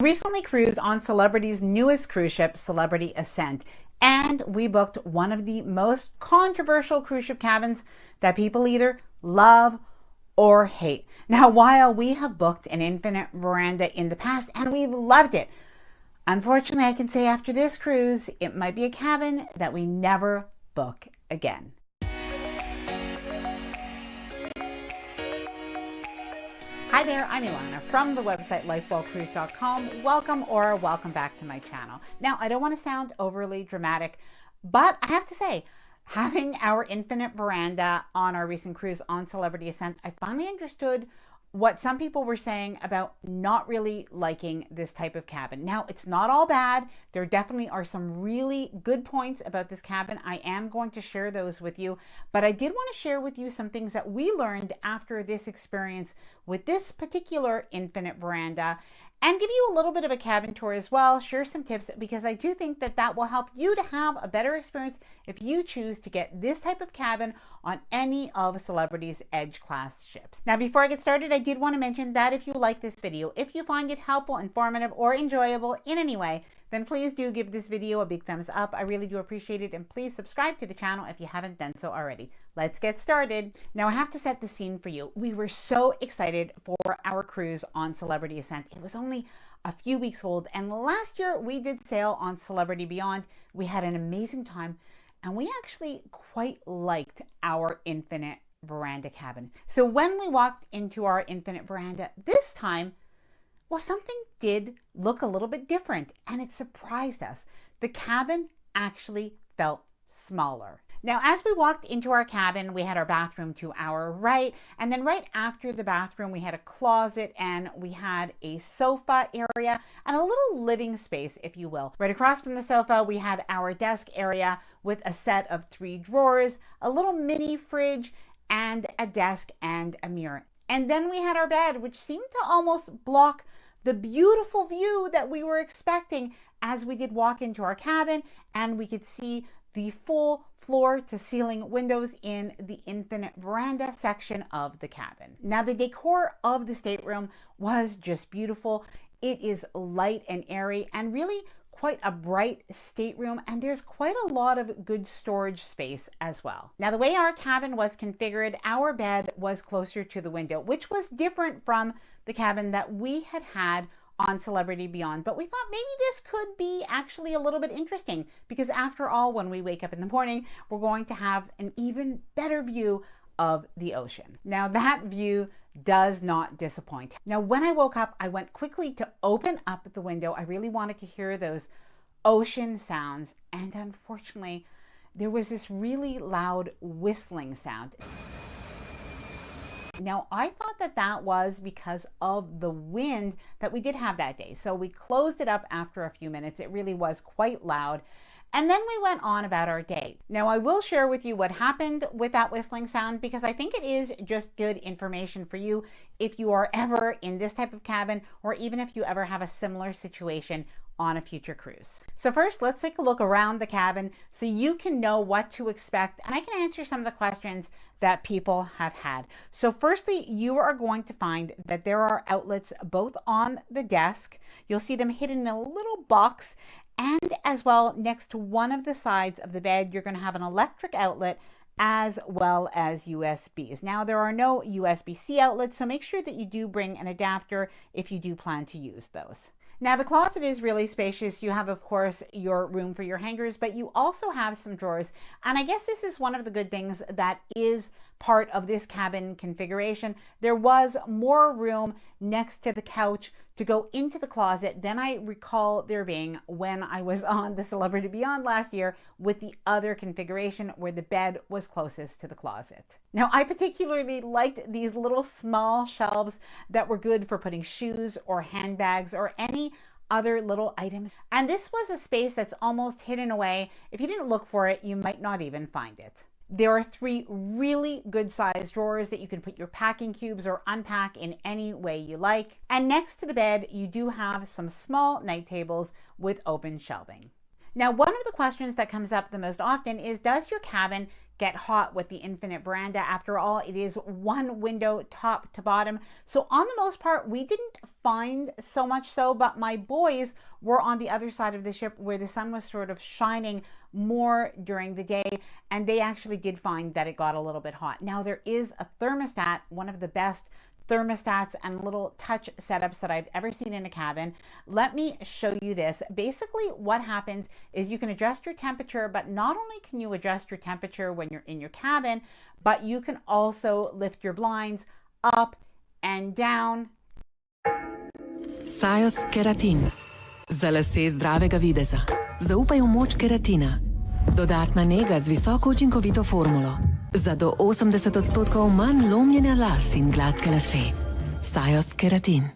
Recently cruised on Celebrity's newest cruise ship, Celebrity Ascent, and we booked one of the most controversial cruise ship cabins that people either love or hate. Now, while we have booked an infinite veranda in the past and we've loved it, unfortunately, I can say after this cruise, it might be a cabin that we never book again. Hi there, I'm Ilana from the website lifewellcruise.com. Welcome back to my channel. Now, I don't want to sound overly dramatic, but I have to say, having our infinite veranda on our recent cruise on Celebrity Ascent, I finally understood what some people were saying about not really liking this type of cabin. Now, it's not all bad. There definitely are some really good points about this cabin. I am going to share those with you, but I did want to share with you some things that we learned after this experience with this particular infinite veranda, and give you a little bit of a cabin tour as well, share some tips, because I do think that that will help you to have a better experience if you choose to get this type of cabin on any of Celebrity's Edge class ships. Now, before I get started, I did want to mention that if you like this video, if you find it helpful, informative, or enjoyable in any way, then please do give this video a big thumbs up. I really do appreciate it, and please subscribe to the channel if you haven't done so already. Let's get started. Now, I have to set the scene for you. We were so excited for our cruise on Celebrity Ascent. It was only a few weeks old, and last year we did sail on Celebrity Beyond. We had an amazing time, and we actually quite liked our infinite veranda cabin. So when we walked into our infinite veranda this time, well, something did look a little bit different, and it surprised us. The cabin actually felt smaller. Now, as we walked into our cabin, we had our bathroom to our right, and then right after the bathroom, we had a closet, and we had a sofa area and a little living space, if you will. Right across from the sofa, we had our desk area with a set of 3 drawers, a little mini fridge, and a desk and a mirror. And then we had our bed, which seemed to almost block the beautiful view that we were expecting as we did walk into our cabin, and we could see the full floor to ceiling windows in the infinite veranda section of the cabin. Now, the decor of the stateroom was just beautiful. It is light and airy and really quite a bright stateroom, and there's quite a lot of good storage space as well. Now, the way our cabin was configured, our bed was closer to the window, which was different from the cabin that we had had on Celebrity Beyond, but we thought maybe this could be actually a little bit interesting, because after all, when we wake up in the morning, we're going to have an even better view of the ocean. Now, that view does not disappoint. Now, when I woke up, I went quickly to open up the window. I really wanted to hear those ocean sounds, and unfortunately, there was this really loud whistling sound. Now, I thought that that was because of the wind that we did have that day. So we closed it up after a few minutes. It really was quite loud. And then we went on about our day. Now, I will share with you what happened with that whistling sound, because I think it is just good information for you if you are ever in this type of cabin, or even if you ever have a similar situation on a future cruise. So first, let's take a look around the cabin so you can know what to expect, and I can answer some of the questions that people have had. So firstly, you are going to find that there are outlets both on the desk. You'll see them hidden in a little box, and as well next to one of the sides of the bed, you're going to have an electric outlet as well as USBs. Now, there are no USB-C outlets, so make sure that you do bring an adapter if you do plan to use those. Now, the closet is really spacious. You have, of course, your room for your hangers, but you also have some drawers. And I guess this is one of the good things that is part of this cabin configuration. There was more room next to the couch to go into the closet than I recall there being when I was on the Celebrity Beyond last year with the other configuration where the bed was closest to the closet. Now, I particularly liked these little small shelves that were good for putting shoes or handbags or any other little items. And this was a space that's almost hidden away. If you didn't look for it, you might not even find it. There are 3 really good sized drawers that you can put your packing cubes or unpack in any way you like. And next to the bed, you do have some small night tables with open shelving. Now, one of the questions that comes up the most often is, does your cabin get hot with the infinite veranda? After all, it is one window top to bottom. So on the most part, we didn't find so much so, but my boys were on the other side of the ship where the sun was sort of shining more during the day, and they actually did find that it got a little bit hot. Now, there is a thermostat, one of the best thermostats and little touch setups that I've ever seen in a cabin. Let me show you this. Basically, what happens is you can adjust your temperature, but not only can you adjust your temperature when you're in your cabin, but you can also lift your blinds up and down. Sajos keratin. Za lase zdravega videza. Zaupaj v moč keratina. Dodatna nega z visoko učinkovito formulo. Za do 80% manj lomljenja las in gladke lase. Sajos keratin.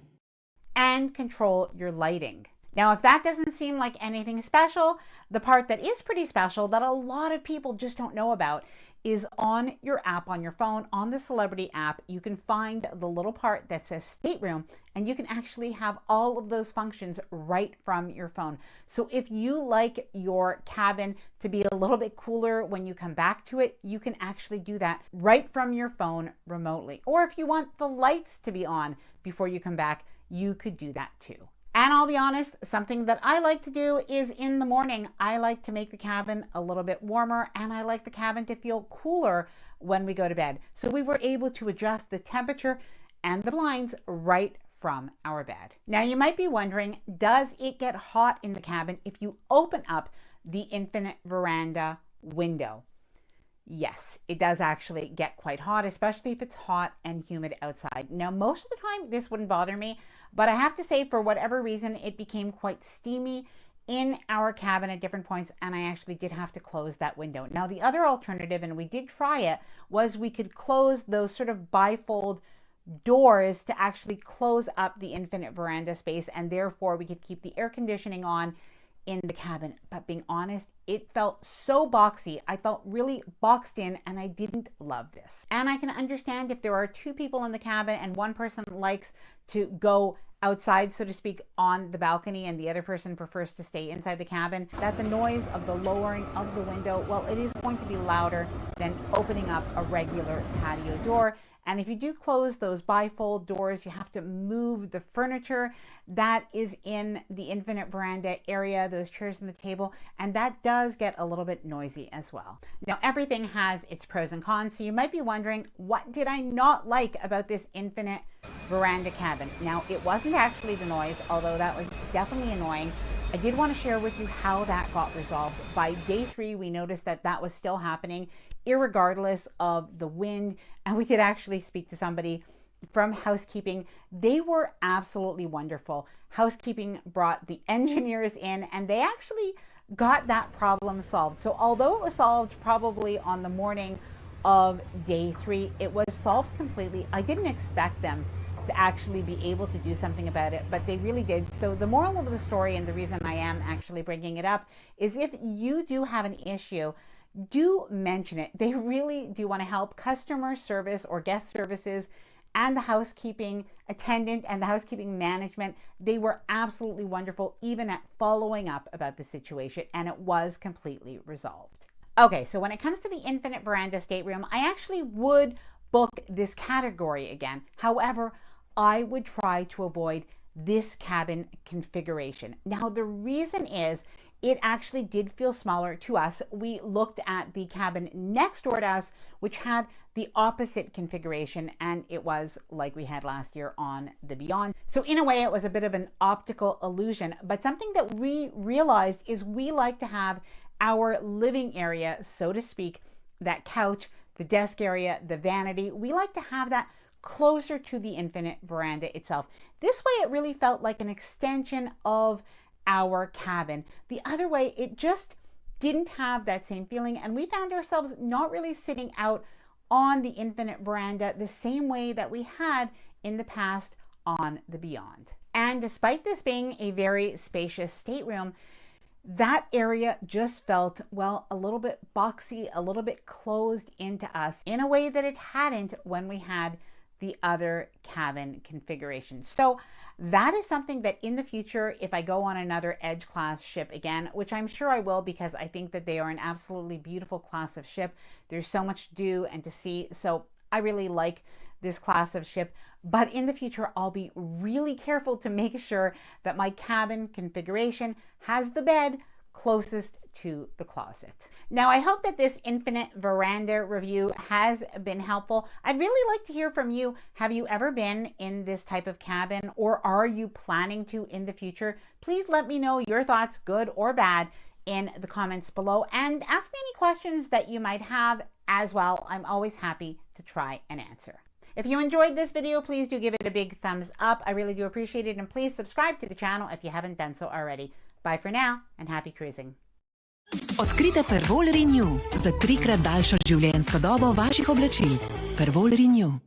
And control your lighting. Now, if that doesn't seem like anything special, the part that is pretty special that a lot of people just don't know about is on your app on your phone, on the Celebrity app, you can find the little part that says stateroom, and you can actually have all of those functions right from your phone. So if you like your cabin to be a little bit cooler when you come back to it, you can actually do that right from your phone remotely. Or if you want the lights to be on before you come back, you could do that too. And I'll be honest, something that I like to do is in the morning, I like to make the cabin a little bit warmer, and I like the cabin to feel cooler when we go to bed. So we were able to adjust the temperature and the blinds right from our bed. Now you might be wondering, does it get hot in the cabin if you open up the infinite veranda window? Yes, it does actually get quite hot, especially if it's hot and humid outside. Now, most of the time, this wouldn't bother me, but I have to say, for whatever reason, it became quite steamy in our cabin at different points, and I actually did have to close that window. Now, the other alternative, and we did try it, was we could close those sort of bifold doors to actually close up the infinite veranda space, and therefore we could keep the air conditioning on in the cabin. But being honest, it felt so boxy. I felt really boxed in, and I didn't love this. And I can understand if there are two people in the cabin and one person likes to go outside, so to speak, on the balcony, and the other person prefers to stay inside the cabin, that the noise of the lowering of the window, well, it is going to be louder than opening up a regular patio door. And if you do close those bifold doors, you have to move the furniture that is in the infinite veranda area, those chairs and the table, and that does get a little bit noisy as well. Now, everything has its pros and cons, so you might be wondering, what did I not like about this infinite veranda cabin? Now, it wasn't actually the noise, although that was definitely annoying. I did want to share with you how that got resolved. By day 3, we noticed that that was still happening, irregardless of the wind, and we did actually speak to somebody from housekeeping. They were absolutely wonderful. Housekeeping brought the engineers in, and they actually got that problem solved. So although it was solved probably on the morning of day 3, it was solved completely. I didn't expect them to actually be able to do something about it, but they really did. So the moral of the story, and the reason I am actually bringing it up, is if you do have an issue, do mention it. They really do want to help. Customer service or guest services and the housekeeping attendant and the housekeeping management, they were absolutely wonderful, even at following up about the situation, and it was completely resolved. Okay, so when it comes to the infinite veranda stateroom, I actually would book this category again. However, I would try to avoid this cabin configuration. Now, the reason is it actually did feel smaller to us. We looked at the cabin next door to us, which had the opposite configuration, and it was like we had last year on the Beyond. So in a way, it was a bit of an optical illusion, but something that we realized is we like to have our living area, so to speak, that couch, the desk area, the vanity, we like to have that closer to the infinite veranda itself. This way, it really felt like an extension of our cabin. The other way, it just didn't have that same feeling, and we found ourselves not really sitting out on the infinite veranda the same way that we had in the past on the Beyond. And despite this being a very spacious stateroom, that area just felt, well, a little bit boxy, a little bit closed into us in a way that it hadn't when we had the other cabin configuration. So that is something that in the future, if I go on another Edge class ship again, which I'm sure I will because I think that they are an absolutely beautiful class of ship. There's so much to do and to see. So I really like this class of ship. But in the future, I'll be really careful to make sure that my cabin configuration has the bed closest to the closet. Now, I hope that this infinite veranda review has been helpful. I'd really like to hear from you. Have you ever been in this type of cabin, or are you planning to in the future? Please let me know your thoughts, good or bad, in the comments below, and ask me any questions that you might have as well. I'm always happy to try and answer. If you enjoyed this video, please do give it a big thumbs up. I really do appreciate it, and please subscribe to the channel if you haven't done so already. Bye for now, and happy cruising. Odkrite Pervol Renew za 3-krat daljšo življenjsko dobo vaših oblačil. Pervol Renew.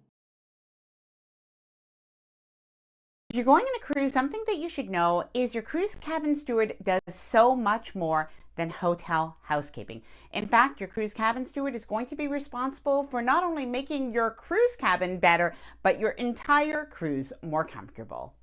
If you're going on a cruise, something that you should know is your cruise cabin steward does so much more than hotel housekeeping. In fact, your cruise cabin steward is going to be responsible for not only making your cruise cabin better, but your entire cruise more comfortable.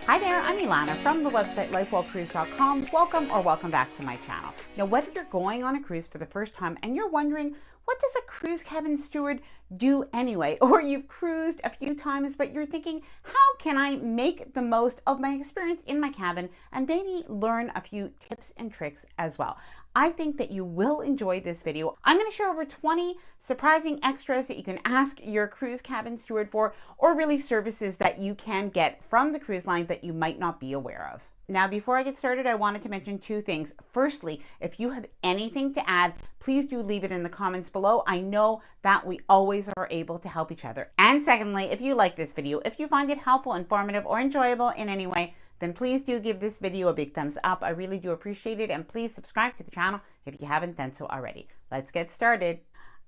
Hi there, I'm Ilana from the website lifewellcruise.com. Welcome back to my channel. Now, whether you're going on a cruise for the first time and you're wondering, what does a cruise cabin steward do anyway? Or you've cruised a few times, but you're thinking, how can I make the most of my experience in my cabin and maybe learn a few tips and tricks as well? I think that you will enjoy this video. I'm going to share over 20 surprising extras that you can ask your cruise cabin steward for, or really services that you can get from the cruise line that you might not be aware of. Now, before I get started, I wanted to mention two things. Firstly, if you have anything to add, please do leave it in the comments below. I know that we always are able to help each other. And secondly, if you like this video, if you find it helpful, informative, or enjoyable in any way, then please do give this video a big thumbs up. I really do appreciate it. And please subscribe to the channel if you haven't done so already. Let's get started.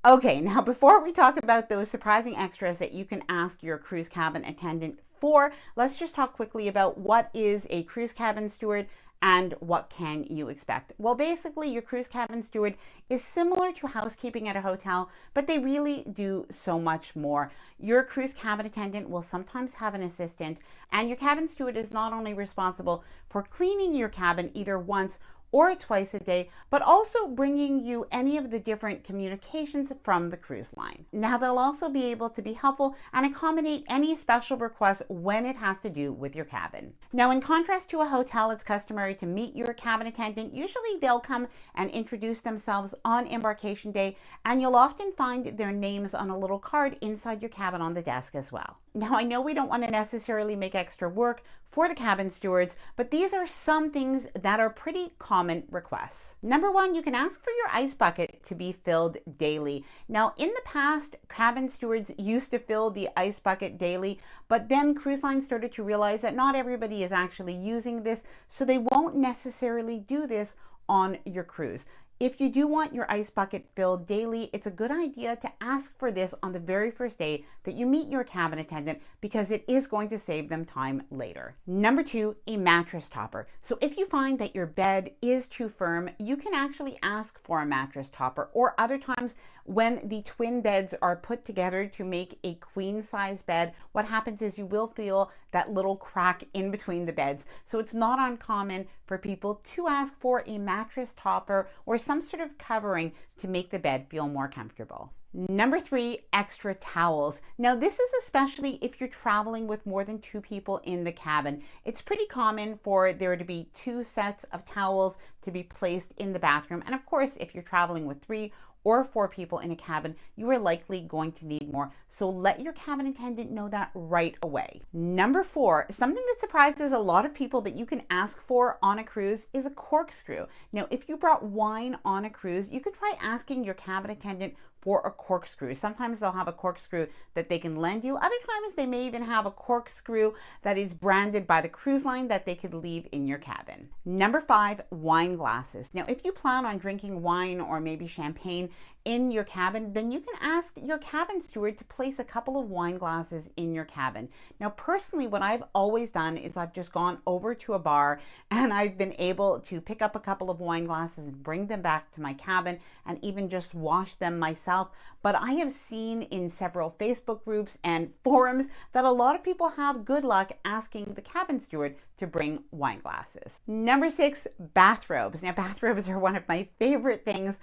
Okay, now before we talk about those surprising extras that you can ask your cruise cabin attendant for, let's just talk quickly about what is a cruise cabin steward and what can you expect. Well, basically, your cruise cabin steward is similar to housekeeping at a hotel, but they really do so much more. Your cruise cabin attendant will sometimes have an assistant, and your cabin steward is not only responsible for cleaning your cabin either once or twice a day, but also bringing you any of the different communications from the cruise line. Now, they'll also be able to be helpful and accommodate any special requests when it has to do with your cabin. Now, in contrast to a hotel, it's customary to meet your cabin attendant. Usually they'll come and introduce themselves on embarkation day, and you'll often find their names on a little card inside your cabin on the desk as well. Now, I know we don't want to necessarily make extra work for the cabin stewards, but these are some things that are pretty common requests. Number one, you can ask for your ice bucket to be filled daily. Now, in the past, cabin stewards used to fill the ice bucket daily, but then cruise lines started to realize that not everybody is actually using this, so they won't necessarily do this on your cruise. If you do want your ice bucket filled daily, it's a good idea to ask for this on the very first day that you meet your cabin attendant, because it is going to save them time later. Number two, a mattress topper. So if you find that your bed is too firm, you can actually ask for a mattress topper, or other times when the twin beds are put together to make a queen size bed, what happens is you will feel that little crack in between the beds. So it's not uncommon for people to ask for a mattress topper or some sort of covering to make the bed feel more comfortable. Number three, extra towels. Now, this is especially if you're traveling with more than 2 people in the cabin. It's pretty common for there to be 2 sets of towels to be placed in the bathroom. And of course, if you're traveling with 3 or 4 people in a cabin, you are likely going to need more. So let your cabin attendant know that right away. Number 4, something that surprises a lot of people that you can ask for on a cruise is a corkscrew. Now, if you brought wine on a cruise, you could try asking your cabin attendant for a corkscrew. Sometimes they'll have a corkscrew that they can lend you. Other times they may even have a corkscrew that is branded by the cruise line that they could leave in your cabin. Number 5, wine glasses. Now, if you plan on drinking wine or maybe champagne in your cabin, then you can ask your cabin steward to place a couple of wine glasses in your cabin. Now, personally, what I've always done is I've just gone over to a bar and I've been able to pick up a couple of wine glasses and bring them back to my cabin and even just wash them myself. But I have seen in several Facebook groups and forums that a lot of people have good luck asking the cabin steward to bring wine glasses. Number 6, bathrobes. Now, bathrobes are one of my favorite things.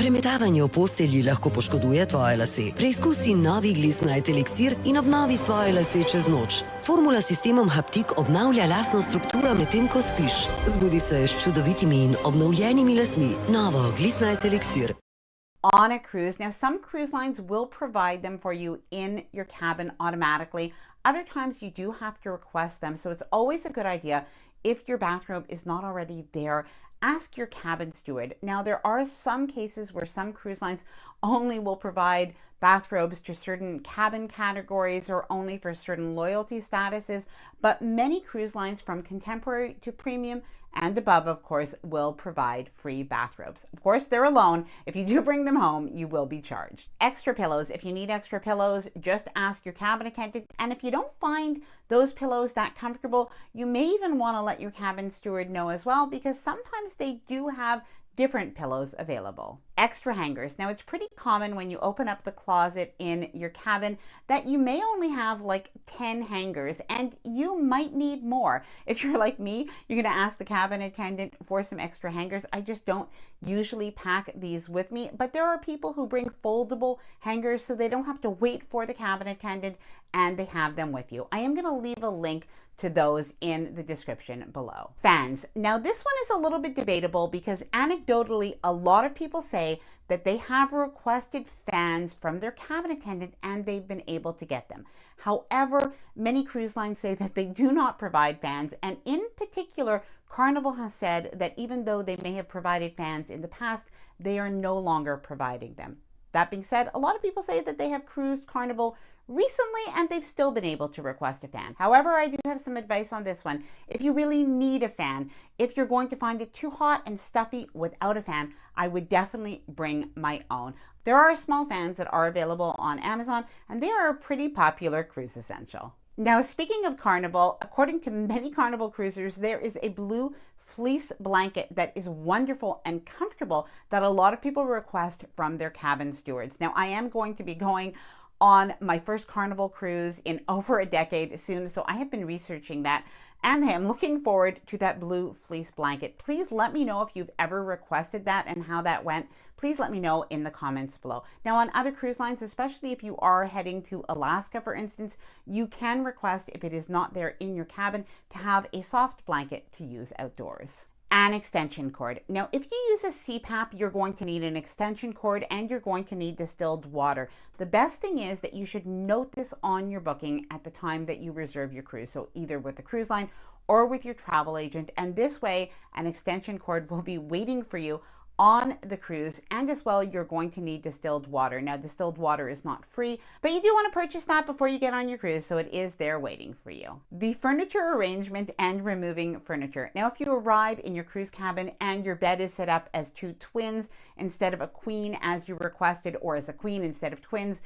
Premetavanje v postelji lahko poškoduje tvoje lase. Preizkusi novi Gliss Night eliksir in obnovi svoje lase čez noč. Formula s sistemom Haptik obnavlja lasno strukturo medtem, ko spiš. Zbudi se s čudovitimi in obnovljenimi lasmi. Novo Gliss Night eliksir. On a cruise. Now, some cruise lines will provide them for you in your cabin automatically. Other times you do have to request them. So it's always a good idea, if your bathrobe is not already there, ask your cabin steward. Now, there are some cases where some cruise lines only will provide bathrobes to certain cabin categories or only for certain loyalty statuses, but many cruise lines from contemporary to premium and above, of course, will provide free bathrobes. Of course, they're alone. If you do bring them home, you will be charged. Extra pillows. If you need extra pillows, just ask your cabin attendant. And if you don't find those pillows that comfortable, you may even want to let your cabin steward know as well, because sometimes they do have different pillows available. Extra hangers. Now, it's pretty common when you open up the closet in your cabin that you may only have like 10 hangers, and you might need more. If you're like me, you're going to ask the cabin attendant for some extra hangers. I just don't usually pack these with me, but there are people who bring foldable hangers so they don't have to wait for the cabin attendant and they have them with you. I am going to leave a link to those in the description below. Fans. Now, this one is a little bit debatable because anecdotally, a lot of people say that they have requested fans from their cabin attendant and they've been able to get them. However, many cruise lines say that they do not provide fans, and in particular, Carnival has said that even though they may have provided fans in the past, they are no longer providing them. That being said, a lot of people say that they have cruised Carnival recently and they've still been able to request a fan. However, I do have some advice on this one. If you really need a fan, if you're going to find it too hot and stuffy without a fan, I would definitely bring my own. There are small fans that are available on Amazon, and they are a pretty popular cruise essential. Now, speaking of Carnival, according to many Carnival cruisers, there is a blue fleece blanket that is wonderful and comfortable that a lot of people request from their cabin stewards. Now, I am going to be going on my first Carnival cruise in over a decade soon, so I have been researching that and I am looking forward to that blue fleece blanket. Please let me know if you've ever requested that and how that went. Please let me know in the comments below. Now, on other cruise lines, especially if you are heading to Alaska, for instance, you can request, if it is not there in your cabin, to have a soft blanket to use outdoors. An extension cord. Now, if you use a CPAP, you're going to need an extension cord and you're going to need distilled water. The best thing is that you should note this on your booking at the time that you reserve your cruise. So either with the cruise line or with your travel agent. And this way, an extension cord will be waiting for you on the cruise, and as well, you're going to need distilled water. Now, distilled water is not free, but you do want to purchase that before you get on your cruise, so it is there waiting for you. The furniture arrangement and removing furniture. Now, if you arrive in your cruise cabin and your bed is set up as 2 twins instead of a queen as you requested, or as a queen instead of twins,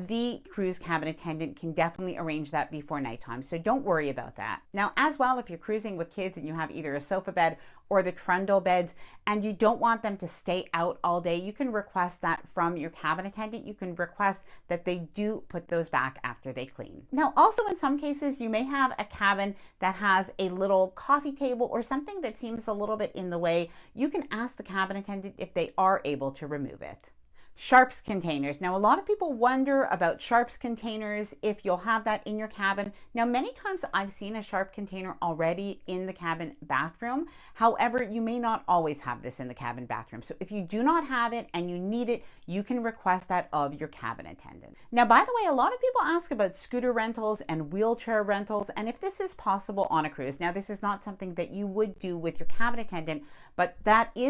the cruise cabin attendant can definitely arrange that before nighttime, so don't worry about that. Now, as well, if you're cruising with kids and you have either a sofa bed or the trundle beds and you don't want them to stay out all day, you can request that from your cabin attendant. You can request that they do put those back after they clean. Now, also in some cases, you may have a cabin that has a little coffee table or something that seems a little bit in the way. You can ask the cabin attendant if they are able to remove it. Sharps containers. Now, a lot of people wonder about sharps containers, if you'll have that in your cabin. Now, many times I've seen a sharp container already in the cabin bathroom. However, you may not always have this in the cabin bathroom. So if you do not have it and you need it, you can request that of your cabin attendant. Now, by the way, a lot of people ask about scooter rentals and wheelchair rentals, and if this is possible on a cruise. Now, this is not something that you would do with your cabin attendant, but that is